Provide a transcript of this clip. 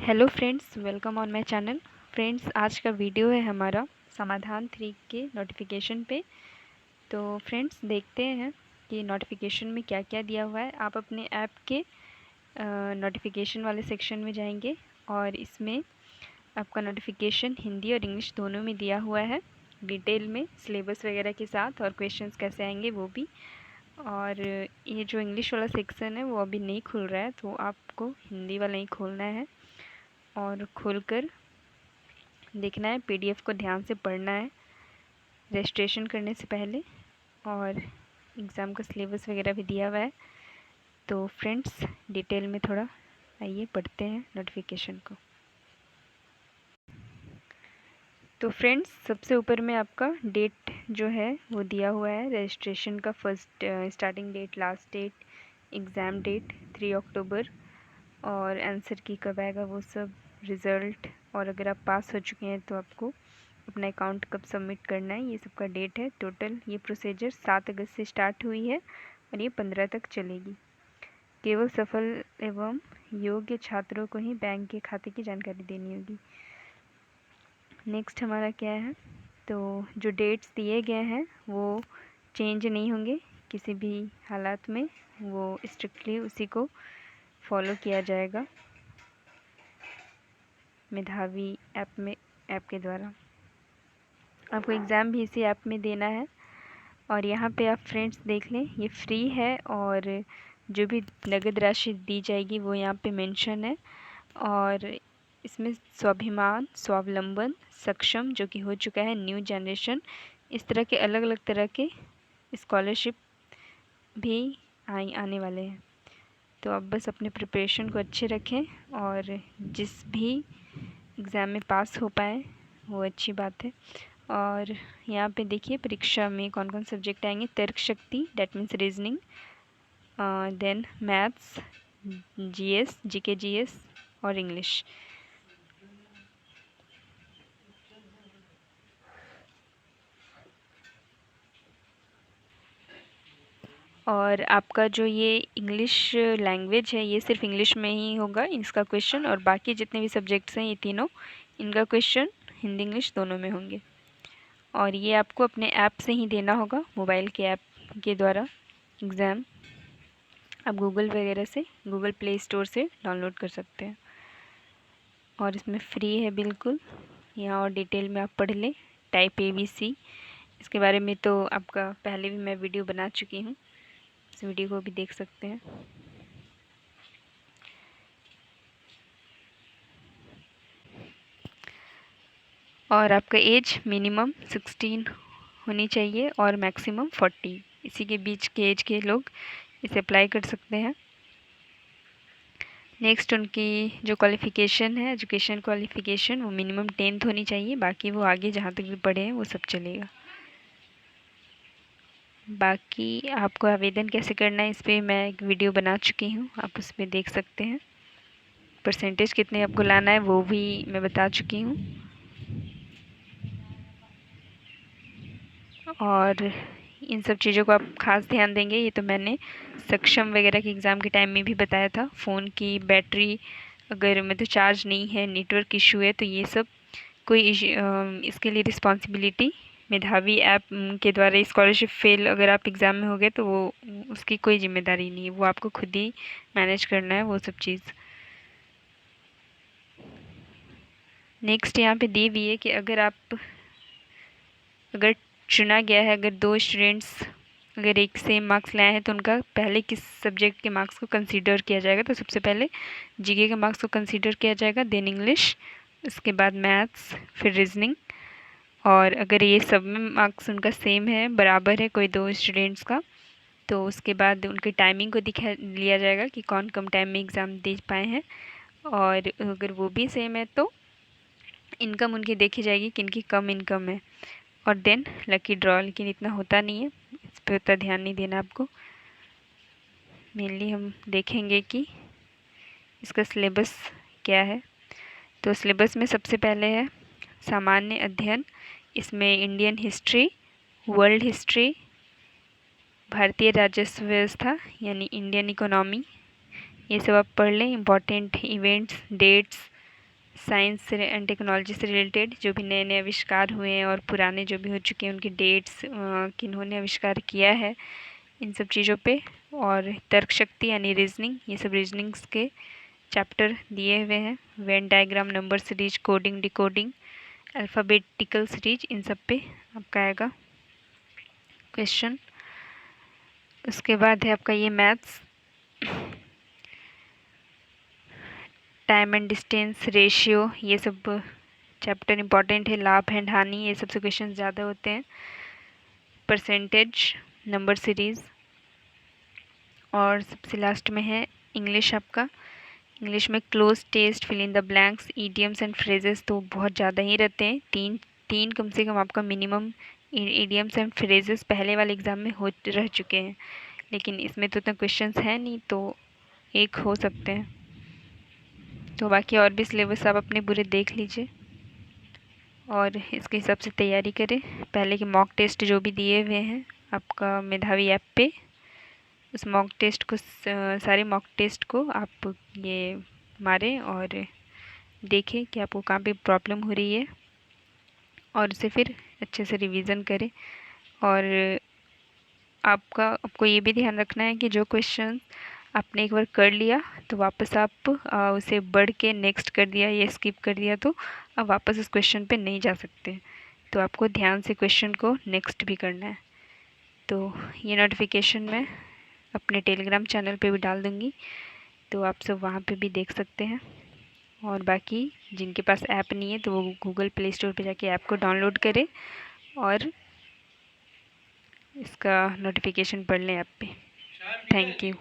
Hello friends, welcome on my channel. Friends, आज का video है हमारा समाधान 3 के नोटिफिकेशन पे। तो फ्रेंड्स, देखते हैं कि नोटिफिकेशन में क्या क्या दिया हुआ है। आप अपने ऐप के नोटिफिकेशन वाले सेक्शन में जाएंगे और इसमें आपका नोटिफिकेशन हिंदी और इंग्लिश दोनों में दिया हुआ है, डिटेल में सिलेबस वगैरह के साथ, और क्वेश्चंस कैसे आएंगे वो भी। और ये जो इंग्लिश वाला सेक्शन है वो अभी नहीं खुल रहा है, तो आपको हिंदी वाला ही खोलना है और खोलकर देखना है। पीडीएफ को ध्यान से पढ़ना है रजिस्ट्रेशन करने से पहले, और एग्ज़ाम का सिलेबस वगैरह भी दिया हुआ है। तो फ्रेंड्स, डिटेल में थोड़ा आइए पढ़ते हैं नोटिफिकेशन को। तो फ्रेंड्स, सबसे ऊपर में आपका डेट जो है वो दिया हुआ है रजिस्ट्रेशन का। First starting date, last date, exam date 3 October, और आंसर की कब आएगा वो सब, रिज़ल्ट, और अगर आप पास हो चुके हैं तो आपको अपना अकाउंट कब सबमिट करना है, ये सब का डेट है। टोटल ये प्रोसीजर 7 अगस्त से स्टार्ट हुई है और ये 15 तक चलेगी। केवल सफल एवं योग्य छात्रों को ही बैंक के खाते की जानकारी देनी होगी। नेक्स्ट हमारा क्या है, तो जो डेट्स दिए गए हैं वो चेंज नहीं होंगे किसी भी हालात में, वो स्ट्रिक्टली उसी को फॉलो किया जाएगा मेधावी ऐप के द्वारा। आपको एग्ज़ाम भी इसी ऐप में देना है। और यहाँ पे आप फ्रेंड्स देख लें, ये फ्री है, और जो भी नगद राशि दी जाएगी वो यहाँ पे मेंशन है। और इसमें स्वाभिमान, स्वावलंबन, सक्षम जो कि हो चुका है, न्यू जनरेशन, इस तरह के अलग अलग तरह के स्कॉलरशिप भी आने वाले हैं। तो आप बस अपने प्रिपरेशन को अच्छे रखें और जिस भी एग्ज़ाम में पास हो पाए वो अच्छी बात है। और यहाँ पे देखिए परीक्षा में कौन कौन सब्जेक्ट आएंगे। तर्क शक्ति, that means reasoning, then maths, GS, GK GS, और इंग्लिश। और आपका जो ये इंग्लिश लैंग्वेज है ये सिर्फ इंग्लिश में ही होगा इसका क्वेश्चन, और बाकी जितने भी सब्जेक्ट्स हैं ये तीनों, इनका क्वेश्चन हिंदी इंग्लिश दोनों में होंगे। और ये आपको अपने ऐप से ही देना होगा, मोबाइल के ऐप के द्वारा एग्ज़ाम। आप गूगल वगैरह से, गूगल प्ले स्टोर से डाउनलोड कर सकते हैं, और इसमें फ्री है बिल्कुल। यहाँ और डिटेल में आप पढ़ लें। टाइप ABC, इसके बारे में तो आपका पहले भी मैं वीडियो बना चुकी हूँ, इस वीडियो को भी देख सकते हैं। और आपका एज मिनिमम 16 होनी चाहिए और मैक्सिमम 40, इसी के बीच के एज के लोग इसे अप्लाई कर सकते हैं। नेक्स्ट, उनकी जो क्वालिफ़िकेशन है, एजुकेशन क्वालिफ़िकेशन, वो मिनिमम 10th होनी चाहिए। बाकी वो आगे जहाँ तक भी पढ़े हैं वो सब चलेगा। बाकी आपको आवेदन कैसे करना है इस पर मैं एक वीडियो बना चुकी हूँ, आप उस पर देख सकते हैं। परसेंटेज कितने आपको लाना है वो भी मैं बता चुकी हूँ। और इन सब चीज़ों को आप खास ध्यान देंगे। ये तो मैंने सक्षम वगैरह के एग्ज़ाम के टाइम में भी बताया था। फ़ोन की बैटरी अगर मतलब चार्ज नहीं है, नेटवर्क इशू है, तो ये सब कोई इसके लिए रिस्पॉन्सिबिलिटी मेधावी ऐप के द्वारा। स्कॉलरशिप फेल अगर आप एग्ज़ाम में हो गए तो वो उसकी कोई जिम्मेदारी नहीं है, वो आपको खुद ही मैनेज करना है वो सब चीज़। नेक्स्ट यहाँ पे दी हुई है कि अगर चुना गया है, अगर 2 स्टूडेंट्स अगर एक सेम मार्क्स लाए हैं तो उनका पहले किस सब्जेक्ट के मार्क्स को कंसीडर किया जाएगा। तो सबसे पहले जीके के मार्क्स को कंसीडर किया जाएगा, देन इंग्लिश, उसके बाद मैथ्स, फिर रीजनिंग। और अगर ये सब में मार्क्स उनका सेम है, बराबर है कोई 2 स्टूडेंट्स का, तो उसके बाद उनकी टाइमिंग को दिखा लिया जाएगा कि कौन कम टाइम में एग्ज़ाम दे पाए हैं। और अगर वो भी सेम है तो इनकम उनकी देखी जाएगी कि इनकी कम इनकम है, और देन लकी ड्रॉ। लेकिन इतना होता नहीं है, इस पर उतना ध्यान नहीं देना आपको। मेनली हम देखेंगे कि इसका सिलेबस क्या है। तो सिलेबस में सबसे पहले है सामान्य अध्ययन, इसमें इंडियन हिस्ट्री, वर्ल्ड हिस्ट्री, भारतीय राजस्व व्यवस्था यानी इंडियन इकोनॉमी, ये सब आप पढ़ लें। Important events, dates, science and technology से रिलेटेड जो भी नए नए आविष्कार हुए हैं और पुराने जो भी हो चुके हैं उनकी डेट्स, किन्होंने आविष्कार किया है, इन सब चीज़ों पे। और तर्क शक्ति यानी रीजनिंग, ये सब रीजनिंग्स के चैप्टर दिए हुए हैं। Venn diagram, number series, coding, decoding, alphabetical series, इन सब पे आपका आएगा क्वेश्चन। उसके बाद है आपका ये maths, time and distance, ratio, ये सब चैप्टर इंपॉर्टेंट है। लाभ एंड हानि, ये सबसे क्वेश्चन ज़्यादा होते हैं। परसेंटेज, नंबर सीरीज़, और सबसे लास्ट में है इंग्लिश आपका। इंग्लिश में cloze, test, fill in the blanks, idioms and phrases तो बहुत ज़्यादा ही रहते हैं। तीन तीन कम से कम आपका मिनिमम ईडियम्स एंड फ्रेजेस पहले वाले एग्ज़ाम में हो रह चुके हैं, लेकिन इसमें तो इतना क्वेश्चंस है नहीं, तो एक हो सकते हैं। तो बाकी और भी सिलेबस आप अपने पूरे देख लीजिए और इसके हिसाब से तैयारी करें। पहले के मॉक टेस्ट जो भी दिए हुए हैं आपका मेधावी ऐप पे, उस मॉक टेस्ट को, सारे मॉक टेस्ट को आप ये मारें और देखें कि आपको कहाँ पे प्रॉब्लम हो रही है, और उसे फिर अच्छे से रिवीजन करें। और आपको ये भी ध्यान रखना है कि जो क्वेश्चन आपने एक बार कर लिया तो वापस आप उसे बढ़ के नेक्स्ट कर दिया या स्किप कर दिया तो अब वापस उस क्वेश्चन पे नहीं जा सकते। तो आपको ध्यान से क्वेश्चन को नेक्स्ट भी करना है। तो ये नोटिफिकेशन मैं अपने टेलीग्राम चैनल पे भी डाल दूँगी, तो आप सब वहाँ पे भी देख सकते हैं। और बाकी जिनके पास ऐप नहीं है तो वो गूगल प्ले स्टोर पे जाके ऐप को डाउनलोड करें और इसका नोटिफिकेशन पढ़ लें ऐप पे। Thank you.